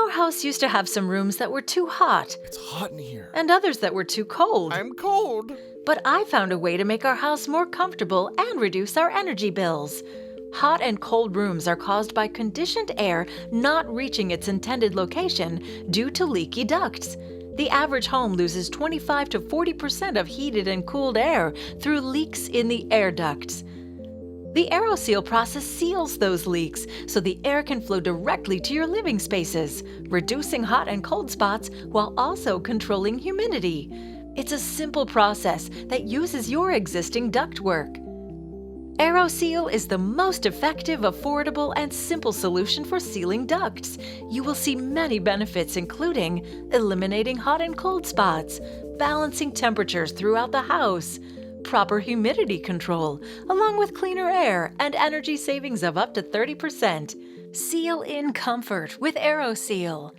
Our house used to have some rooms that were too hot It's hot in here. and others that were too cold. I'm cold. But I found a way to make our house more comfortable and reduce our energy bills. Hot and cold rooms are caused by conditioned air not reaching its intended location due to leaky ducts. The average home loses 25 to 40% of heated and cooled air through leaks in the air ducts. The Aeroseal process seals those leaks so the air can flow directly to your living spaces, reducing hot and cold spots while also controlling humidity. It's a simple process that uses your existing ductwork. Aeroseal is the most effective, affordable, and simple solution for sealing ducts. You will see many benefits, including eliminating hot and cold spots, balancing temperatures throughout the house, proper humidity control, along with cleaner air and energy savings of up to 30%. Seal in comfort with Aeroseal.